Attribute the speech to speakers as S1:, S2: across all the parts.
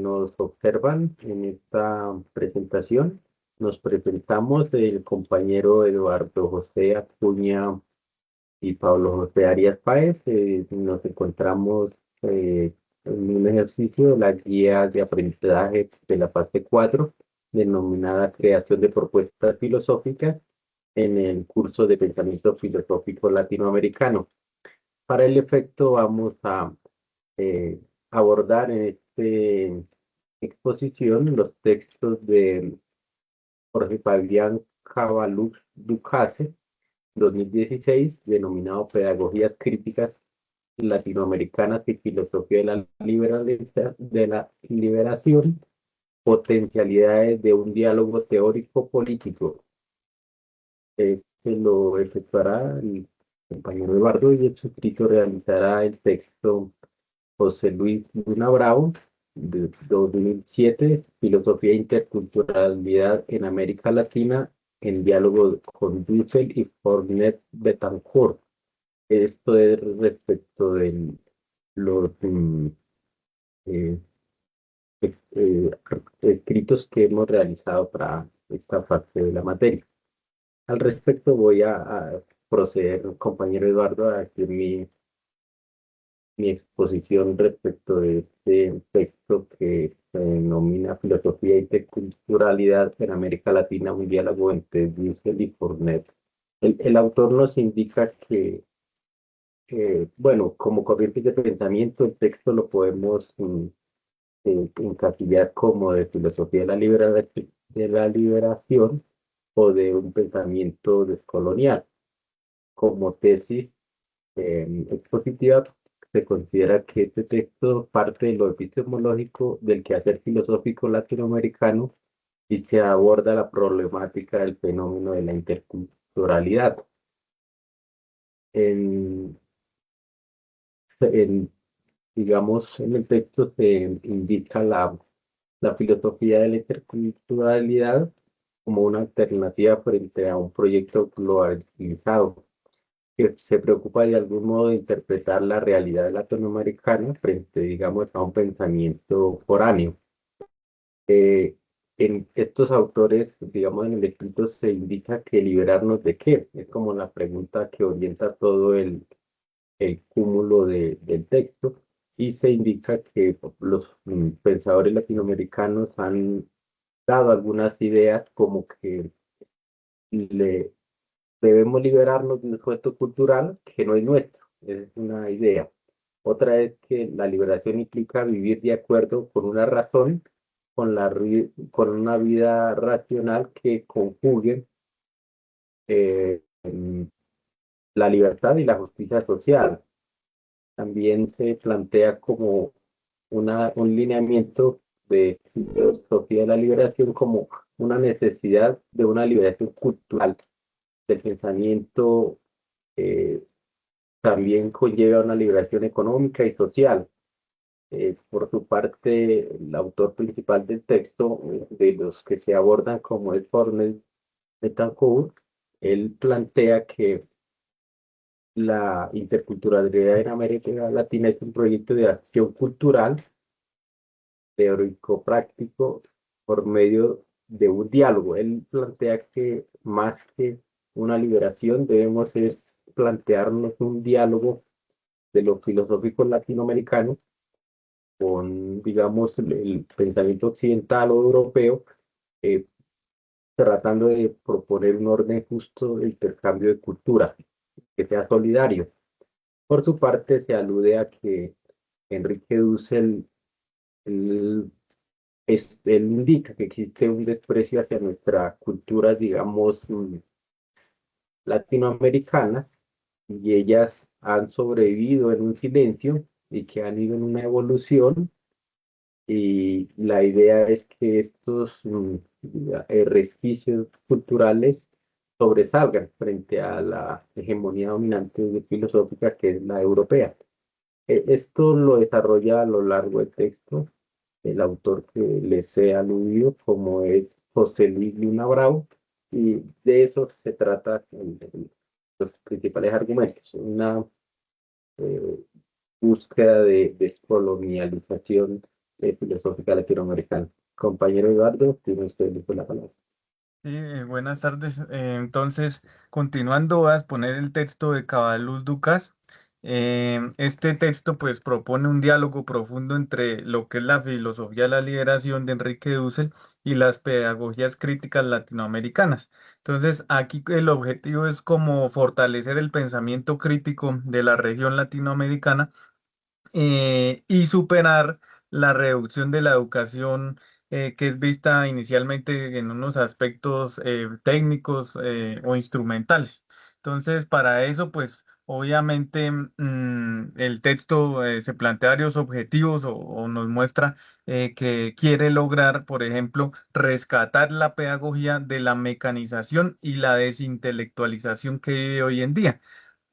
S1: nos observan en esta presentación. Nos presentamos el compañero Eduardo José Acuña y Pablo José Arias Páez. Nos encontramos en un ejercicio de la guía de aprendizaje de la fase 4, denominada Creación de Propuestas Filosóficas en el curso de Pensamiento Filosófico Latinoamericano. Para el efecto vamos a eh, abordar en esta exposición los textos de Jorge Fabián Cabalux Ducase, 2016, denominado Pedagogías Críticas Latinoamericanas y Filosofía de la Liberación, Potencialidades de un Diálogo Teórico-Político. Este lo efectuará el compañero Eduardo y el suscrito realizará el texto José Luis Luna Bravo, de 2007, Filosofía e Interculturalidad en América Latina, en diálogo con Dussel y Fornet Betancourt. Esto es respecto de los eh, escritos que hemos realizado para esta parte de la materia. Al respecto voy a proceder, compañero Eduardo, a decir mi exposición respecto de este texto que se denomina Filosofía e Interculturalidad en América Latina, un diálogo entre Dussel y Fournet. El autor nos indica que, bueno, como corrientes de pensamiento, el texto lo podemos encasillar como de filosofía de la liberación o de un pensamiento descolonial. Como tesis expositiva, se considera que este texto parte de lo epistemológico del quehacer filosófico latinoamericano y se aborda la problemática del fenómeno de la interculturalidad. En, en, digamos, en el texto se indica la filosofía de la interculturalidad como una alternativa frente a un proyecto globalizado que se preocupa de algún modo de interpretar la realidad latinoamericana frente, digamos, a un pensamiento foráneo. Eh, en estos autores, digamos, en el escrito se indica que liberarnos de qué, es como la pregunta que orienta todo el cúmulo del texto, y se indica que los pensadores latinoamericanos han dado algunas ideas como que le debemos liberarnos de un sujeto cultural que no es nuestro, es una idea. Otra es que la liberación implica vivir de acuerdo con una razón, con una vida racional que conjugue la libertad y la justicia social. También se plantea como un lineamiento de filosofía de la liberación como una necesidad de una liberación cultural del pensamiento. eh, También conlleva una liberación económica y social. Por su parte, el autor principal del texto, de los que se abordan como es Fornés Betancourt, él plantea que la interculturalidad en América Latina es un proyecto de acción cultural, teórico-práctico, por medio de un diálogo. Él plantea que más que una liberación, debemos es plantearnos un diálogo de los filosóficos latinoamericanos con, digamos, el pensamiento occidental o europeo, eh, tratando de proponer un orden justo de intercambio de cultura, que sea solidario. Por su parte, se alude a que Enrique Dussel él, él indica que existe un desprecio hacia nuestras culturas, digamos, latinoamericanas, y ellas han sobrevivido en un silencio y que han ido en una evolución. Y la idea es que estos resquicios culturales sobresalgan frente a la hegemonía dominante filosófica que es la europea. Esto lo desarrolla a lo largo del texto el autor que les he aludido, como es José Luis Luna Bravo, y de eso se trata los principales argumentos. Una eh, búsqueda de descolonialización filosófica latinoamericana. Compañero Eduardo, tiene usted la palabra.
S2: Sí, buenas tardes. Entonces, continuando, voy a exponer el texto de Cabaluz Ducas. Este texto pues propone un diálogo profundo entre lo que es la filosofía de la liberación de Enrique Dussel y las pedagogías críticas latinoamericanas. Entonces, aquí el objetivo es como fortalecer el pensamiento crítico de la región latinoamericana y superar la reducción de la educación que es vista inicialmente en unos aspectos técnicos o instrumentales. Entonces, para eso, pues obviamente el texto se plantea varios objetivos o nos muestra que quiere lograr, por ejemplo, rescatar la pedagogía de la mecanización y la desintelectualización que vive hoy en día,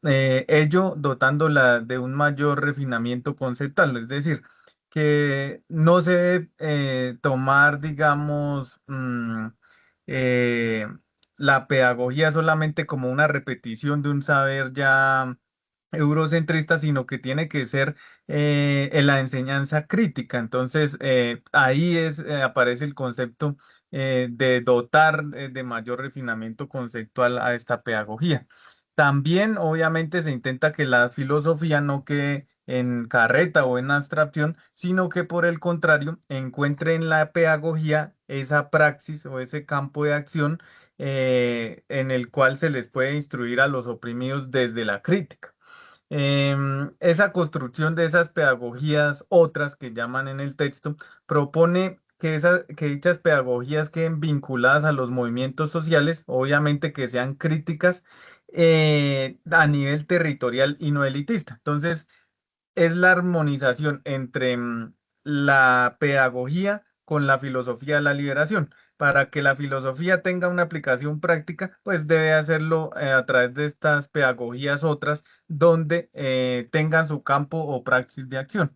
S2: ello dotándola de un mayor refinamiento conceptual, es decir, que no se debe tomar, digamos, eh, la pedagogía solamente como una repetición de un saber ya eurocentrista, sino que tiene que ser en la enseñanza crítica. Entonces, ahí aparece el concepto de dotar de mayor refinamiento conceptual a esta pedagogía. También, obviamente, se intenta que la filosofía no quede en carreta o en abstracción, sino que por el contrario encuentre en la pedagogía esa praxis o ese campo de acción en el cual se les puede instruir a los oprimidos desde la crítica. Esa construcción de esas pedagogías, otras que llaman en el texto, propone que dichas pedagogías queden vinculadas a los movimientos sociales, obviamente que sean críticas a nivel territorial y no elitista. Entonces, es la armonización entre la pedagogía con la filosofía de la liberación. Para que la filosofía tenga una aplicación práctica, pues debe hacerlo a través de estas pedagogías otras donde tengan su campo o praxis de acción.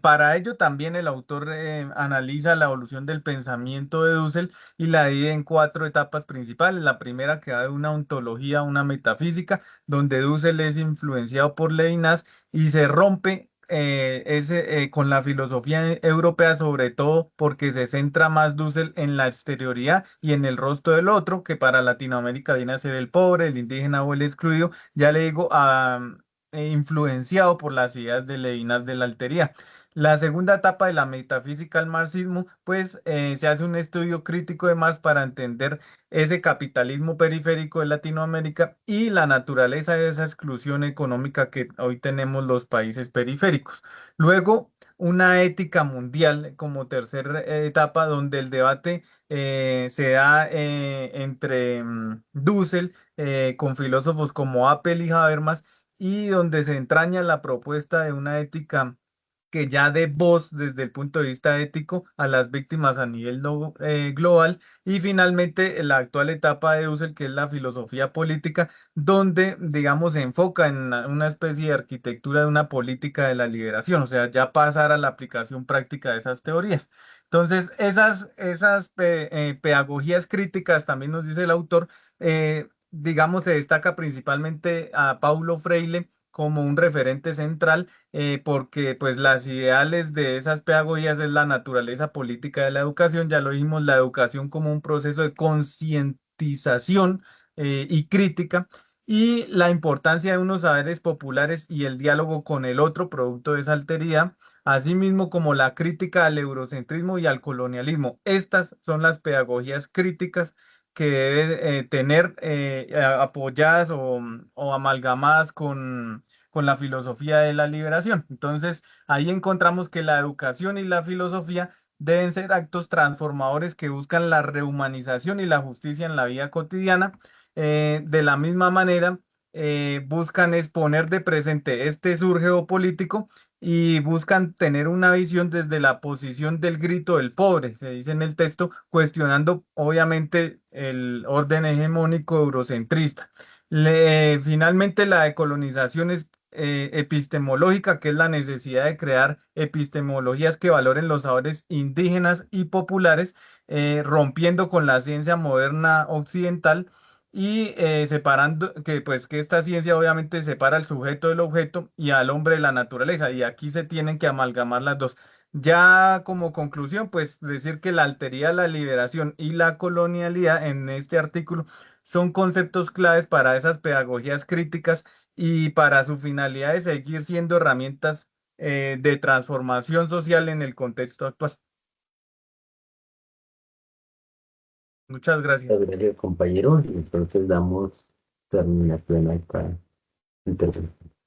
S2: Para ello también el autor analiza la evolución del pensamiento de Dussel y la divide en cuatro etapas principales. La primera que va de una ontología a una metafísica, donde Dussel es influenciado por Levinas y se rompe con la filosofía europea, sobre todo porque se centra más Dussel en la exterioridad y en el rostro del otro, que para Latinoamérica viene a ser el pobre, el indígena o el excluido. Ya le digo, influenciado por las ideas de Levinas de la alteridad. La segunda etapa de la metafísica al marxismo, pues se hace un estudio crítico de Marx para entender ese capitalismo periférico de Latinoamérica y la naturaleza de esa exclusión económica que hoy tenemos los países periféricos. Luego, una ética mundial como tercera etapa, donde el debate se da entre Dussel con filósofos como Apel y Habermas, y donde se entraña la propuesta de una ética que ya dé voz desde el punto de vista ético a las víctimas a nivel global, y finalmente la actual etapa de Husserl, que es la filosofía política, donde digamos se enfoca en una especie de arquitectura de una política de la liberación, o sea, ya pasar a la aplicación práctica de esas teorías. Entonces, esas pedagogías críticas, también nos dice el autor, digamos, se destaca principalmente a Paulo Freire como un referente central, porque pues las ideales de esas pedagogías es la naturaleza política de la educación, ya lo dijimos, la educación como un proceso de concientización y crítica, y la importancia de unos saberes populares y el diálogo con el otro, producto de esa alteridad, asimismo como la crítica al eurocentrismo y al colonialismo. Estas son las pedagogías críticas que debe tener apoyadas o amalgamadas con la filosofía de la liberación. Entonces, ahí encontramos que la educación y la filosofía deben ser actos transformadores que buscan la rehumanización y la justicia en la vida cotidiana. De la misma manera, buscan exponer de presente este surgeo político y buscan tener una visión desde la posición del grito del pobre, se dice en el texto, cuestionando obviamente el orden hegemónico eurocentrista. Finalmente, la decolonización es epistemológica, que es la necesidad de crear epistemologías que valoren los saberes indígenas y populares, rompiendo con la ciencia moderna occidental y separando que esta ciencia obviamente separa al sujeto del objeto y al hombre de la naturaleza, y aquí se tienen que amalgamar las dos. Ya como conclusión, pues decir que la alteridad, la liberación y la colonialidad en este artículo son conceptos claves para esas pedagogías críticas y para su finalidad de seguir siendo herramientas de transformación social en el contexto actual. Muchas gracias.
S1: Gracias, compañero. Y entonces damos terminación a esta intervención.